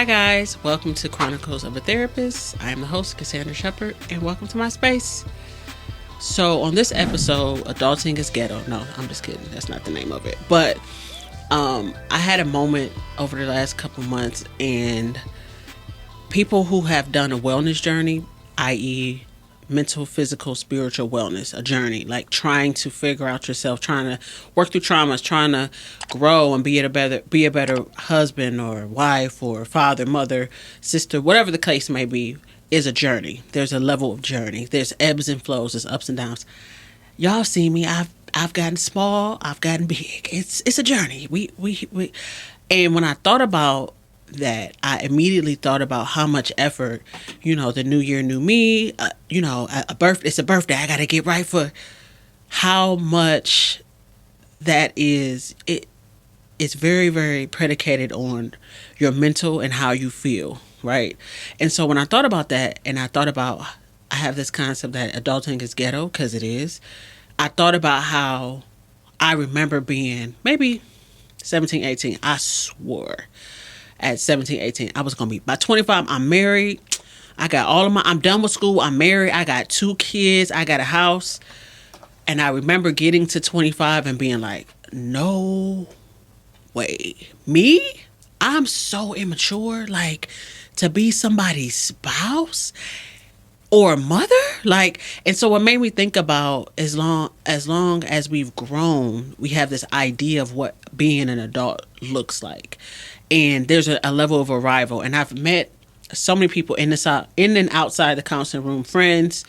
Hi guys, welcome to Chronicles of a Therapist. I am the host, Cassandra Shepard, and welcome to my space. So on this episode, Adulting is Ghetto. No, I'm just kidding. That's not the name of it. But I had a moment over the last couple months, and people who have done a wellness journey, i.e. mental, physical, spiritual wellness, a journey, like trying to figure out yourself, trying to work through traumas, trying to grow and be a better husband or wife or father, mother, sister, whatever the case may be, is a journey. There's a level of journey. There's ebbs and flows. There's ups and downs. Y'all see me. I've gotten small. I've gotten big. It's a journey. We and when I thought about that, I immediately thought about how much effort, the new year, new me, it's a birthday. I got to get right for how much that is. It's very, very predicated on your mental and how you feel. Right. And so when I thought about that, and I have this concept that adulting is ghetto, because it is. I thought about how I remember being maybe 17, 18. I swore at 17, 18, I was going to be, by 25, I'm married. I got I'm done with school. I'm married. I got 2 kids. I got a house. And I remember getting to 25 and being like, no way. Me? I'm so immature. Like, to be somebody's spouse or mother? Like, and so what made me think about, as long as we've grown, we have this idea of what being an adult looks like. And there's a level of arrival. And I've met so many people in and outside the counseling room, friends,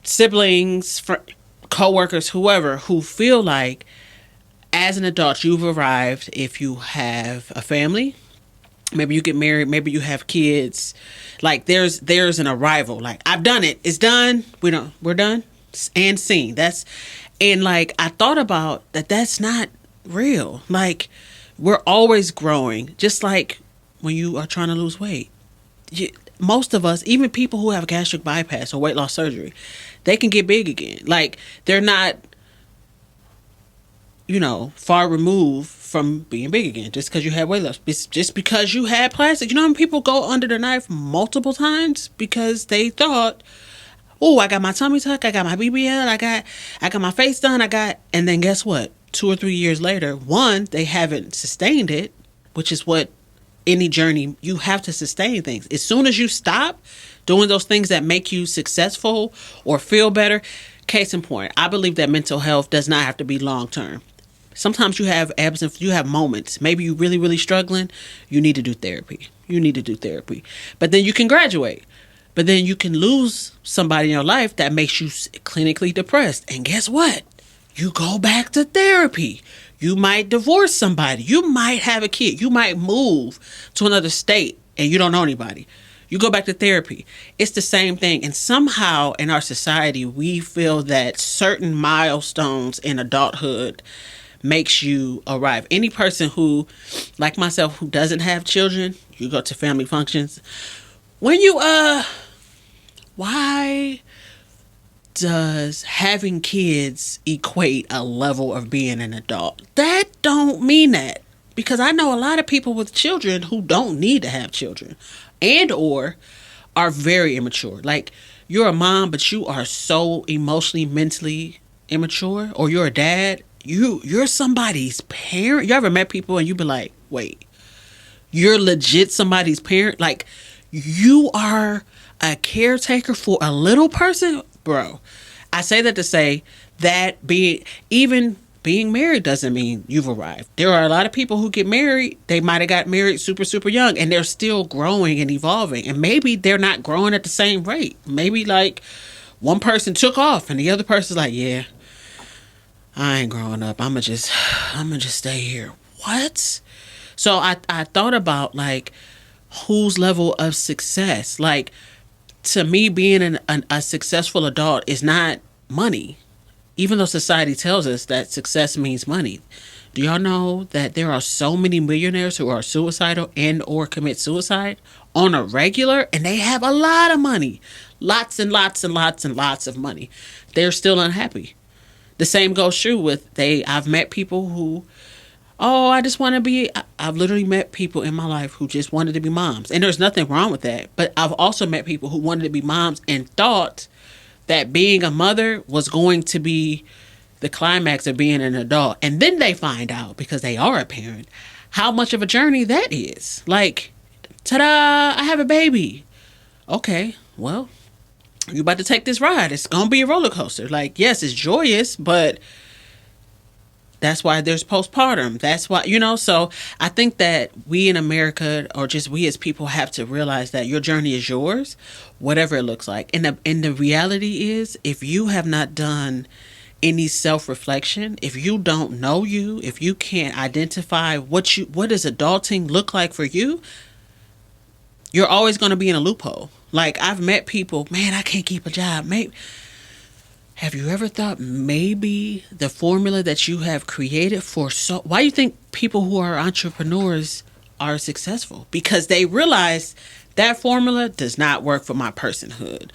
siblings, co-workers, whoever, who feel like as an adult, you've arrived if you have a family. Maybe you get married. Maybe you have kids. Like there's an arrival. Like, I've done it. It's done. We're done and seen. And like, I thought about that. That's not real. Like, we're always growing. Just like when you are trying to lose weight. Most of us, even people who have gastric bypass or weight loss surgery, they can get big again. Like, they're not, far removed from being big again just because you had weight loss. Just because you had plastic. When people go under the knife multiple times because they thought, oh, I got my tummy tuck, I got my BBL, I got my face done, and then guess what? 2 or 3 years later, one, they haven't sustained it, which is what any journey, you have to sustain things. As soon as you stop doing those things that make you successful or feel better, case in point, I believe that mental health does not have to be long term. Sometimes you have ebbs and you have moments. Maybe you're really, really struggling. You need to do therapy. But then you can graduate. But then you can lose somebody in your life that makes you clinically depressed. And guess what? You go back to therapy. You might divorce somebody. You might have a kid. You might move to another state and you don't know anybody. You go back to therapy. It's the same thing. And somehow in our society, we feel that certain milestones in adulthood makes you arrive. Any person who, like myself, who doesn't have children, you go to family functions. When you, why does having kids equate a level of being an adult? That don't mean that. Because I know a lot of people with children who don't need to have children and or are very immature. Like, you're a mom, but you are so emotionally, mentally immature, or you're a dad. You're somebody's parent. You ever met people and you be like, wait, you're legit somebody's parent? Like, you are a caretaker for a little person? Bro, I say that to say that being married doesn't mean you've arrived. There are a lot of people who get married. They might have got married super, super young and they're still growing and evolving. And maybe they're not growing at the same rate. Maybe like one person took off and the other person's like, yeah, I ain't growing up. I'm gonna just stay here. What? So I thought about like whose level of success. Like, to me, being a successful adult is not money. Even though society tells us that success means money. Do y'all know that there are so many millionaires who are suicidal and or commit suicide on a regular, and they have a lot of money. Lots and lots and lots and lots of money. They're still unhappy. The same goes true with I've met people who Oh, I just want to be. I've literally met people in my life who just wanted to be moms, and there's nothing wrong with that. But I've also met people who wanted to be moms and thought that being a mother was going to be the climax of being an adult, and then they find out, because they are a parent, how much of a journey that is. Like, ta-da! I have a baby. Okay, well, you about to take this ride. It's gonna be a roller coaster. Like, yes, it's joyous, but that's why there's postpartum. That's why, so I think that we in America, or just we as people, have to realize that your journey is yours, whatever it looks like. And the reality is, if you have not done any self-reflection, if you don't know you, if you can't identify what does adulting look like for you, you're always going to be in a loophole. Like, I've met people, man, I can't keep a job. Maybe, have you ever thought maybe the formula that you have created why do you think people who are entrepreneurs are successful? Because they realize that formula does not work for my personhood.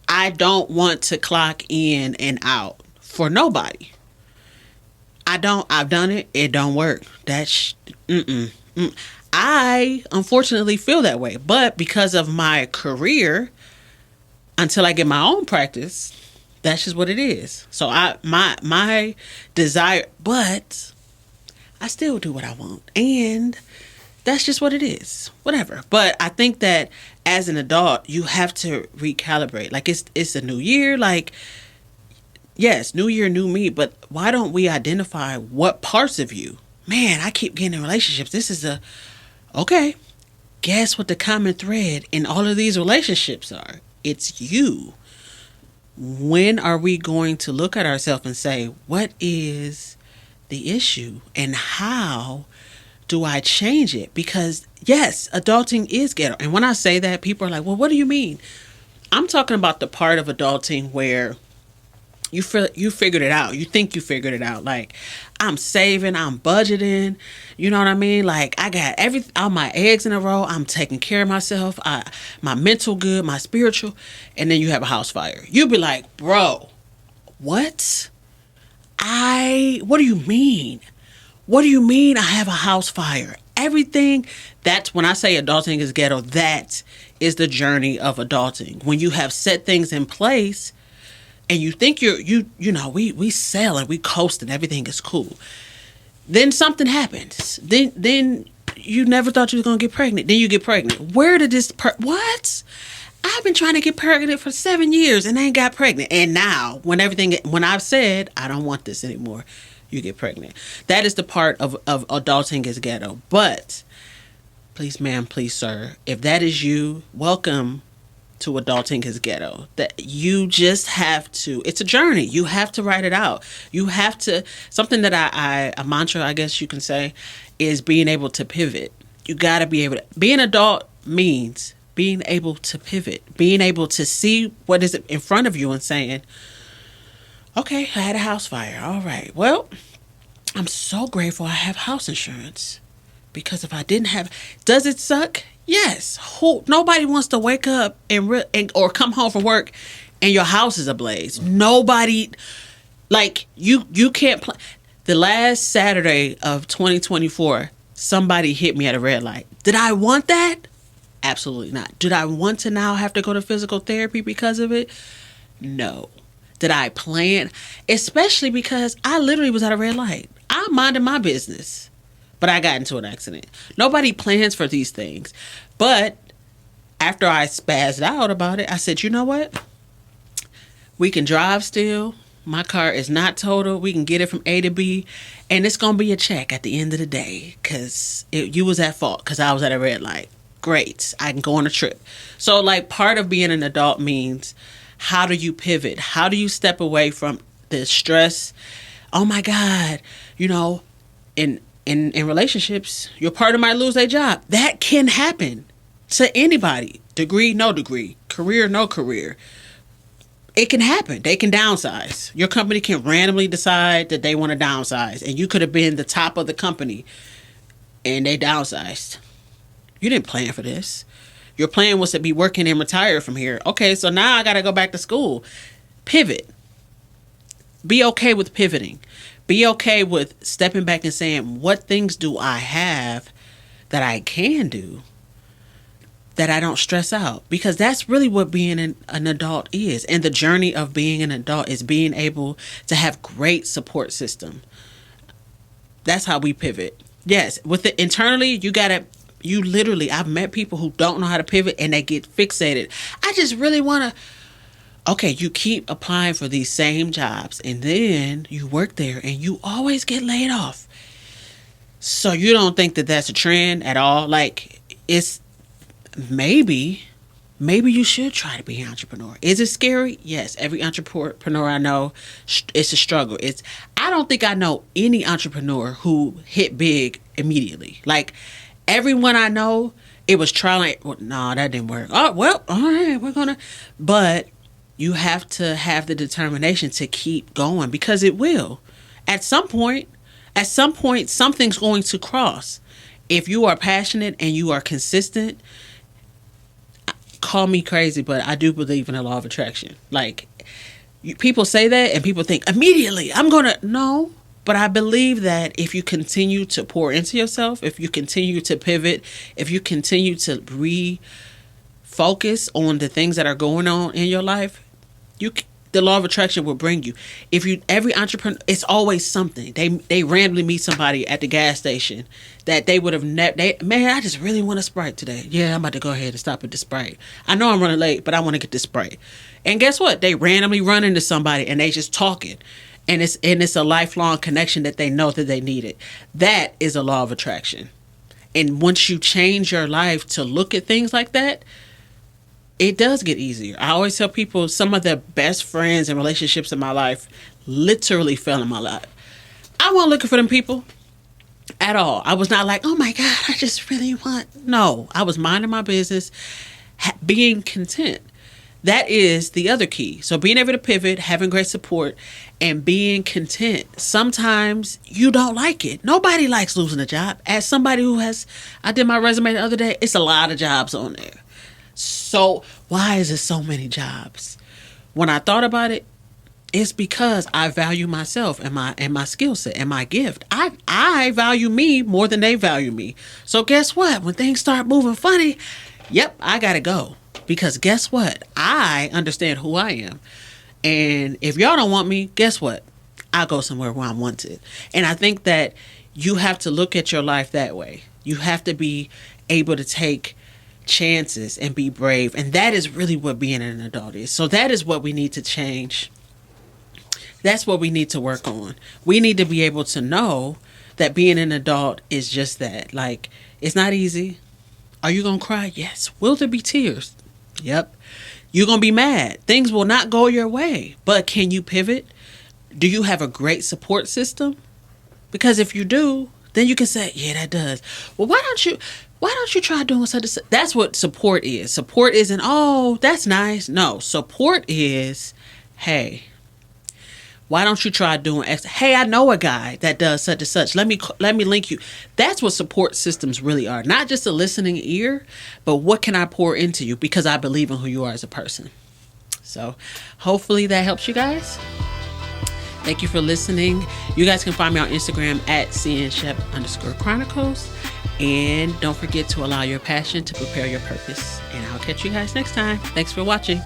I don't want to clock in and out for nobody. I've done it. It don't work. I unfortunately feel that way, but because of my career, until I get my own practice, that's just what it is. So my desire, but I still do what I want, and that's just what it is. Whatever. But I think that as an adult, you have to recalibrate. Like, it's a new year. Like, yes, new year, new me. But why don't we identify what parts of you? Man, I keep getting in relationships. This is okay. Guess what the common thread in all of these relationships are? It's you. When are we going to look at ourselves and say, what is the issue and how do I change it? Because yes, adulting is ghetto. And when I say that, people are like, well, what do you mean? I'm talking about the part of adulting where you figured it out. You think you figured it out. Like, I'm saving, I'm budgeting. You know what I mean? Like, I got all my eggs in a row. I'm taking care of myself. My mental good, my spiritual. And then you have a house fire. You'd be like, bro, what? What do you mean? What do you mean I have a house fire? Everything. That's when I say adulting is ghetto. That is the journey of adulting. When you have set things in place, and you think we sell and we coast and everything is cool. Then something happens. Then you never thought you were going to get pregnant. Then you get pregnant. Where did this what? I've been trying to get pregnant for 7 years and I ain't got pregnant. And now when I've said I don't want this anymore, you get pregnant. That is the part of adulting is ghetto. But please, ma'am, please, sir, if that is you, welcome to adulting is ghetto. That you just have to, it's a journey. You have to write it out. You have to, something that a mantra, I guess you can say, is being able to pivot. You got to be able to, being an adult means being able to pivot, being able to see what is in front of you and saying, okay, I had a house fire. All right. Well, I'm so grateful I have house insurance, because if I didn't have, does it suck? Yes. Nobody wants to wake up or come home from work and your house is ablaze. Nobody, like, you can't The last Saturday of 2024, somebody hit me at a red light. Did I want that? Absolutely not. Did I want to now have to go to physical therapy because of it? No. Did I plan? Especially because I literally was at a red light. I minded my business, but I got into an accident. Nobody plans for these things. But after I spazzed out about it, I said, you know what? We can drive still. My car is not total. We can get it from A to B. And it's going to be a check at the end of the day, because you was at fault because I was at a red light. Great. I can go on a trip. So, like, part of being an adult means, how do you pivot? How do you step away from the stress? Oh my God. You know, in relationships, your partner might lose their job. That can happen to anybody. Degree, no degree. Career, no career. It can happen. They can downsize. Your company can randomly decide that they want to downsize, and you could have been the top of the company and they downsized. You didn't plan for this. Your plan was to be working and retire from here. Okay, so now I got to go back to school. Pivot. Be okay with pivoting. Be okay with stepping back and saying, what things do I have that I can do that I don't stress out? Because that's really what being an adult is. And the journey of being an adult is being able to have great support system. That's how we pivot. Yes, with it internally, you literally, I've met people who don't know how to pivot and they get fixated. I just really want to. Okay, you keep applying for these same jobs and then you work there and you always get laid off. So you don't think that that's a trend at all? Like, it's maybe you should try to be an entrepreneur. Is it scary? Yes. Every entrepreneur I know, it's a struggle. I don't think I know any entrepreneur who hit big immediately. Like, everyone I know, it was trying. Well, no, that didn't work. Oh, well, all right, but you have to have the determination to keep going, because it will. At some point, something's going to cross. If you are passionate and you are consistent, call me crazy, but I do believe in the law of attraction. Like, people say that and people think immediately no, but I believe that if you continue to pour into yourself, if you continue to pivot, if you continue to refocus on the things that are going on in your life, the law of attraction will bring you. Every entrepreneur, it's always something. They randomly meet somebody at the gas station that they would have never. Man, I just really want a Sprite today. Yeah, I'm about to go ahead and stop at the Sprite. I know I'm running late, but I want to get this Sprite. And guess what? They randomly run into somebody and they just talking, and it's a lifelong connection that they know that they needed. That is a law of attraction. And once you change your life to look at things like that, it does get easier. I always tell people some of the best friends and relationships in my life literally fell in my life. I wasn't looking for them people at all. I was not like, oh my God, I just really want. No, I was minding my business, being content. That is the other key. So being able to pivot, having great support, and being content. Sometimes you don't like it. Nobody likes losing a job. As somebody I did my resume the other day, it's a lot of jobs on there. So why is there so many jobs? When I thought about it, it's because I value myself and my skill set and my gift. I value me more than they value me. So guess what? When things start moving funny, yep, I gotta go. Because guess what? I understand who I am. And if y'all don't want me, guess what? I'll go somewhere where I'm wanted. And I think that you have to look at your life that way. You have to be able to take chances and be brave, and that is really what being an adult is. So that is what we need to change. That's what we need to work on. We need to be able to know that being an adult is just that. Like, it's not easy. Are you gonna cry? Yes. Will there be tears? Yep. You're gonna be mad. Things will not go your way, but can you pivot? Do you have a great support system? Because if you do, then you can say, yeah, that does. Well, why don't you try doing such and such? That's what support is. Support isn't, oh, that's nice. No, support is, hey, why don't you try doing X? Hey, I know a guy that does such and such. Let me link you. That's what support systems really are. Not just a listening ear, but what can I pour into you because I believe in who you are as a person. So hopefully that helps you guys. Thank you for listening. You guys can find me on Instagram at cnshep_chronicles. And don't forget to allow your passion to prepare your purpose. And I'll catch you guys next time. Thanks for watching.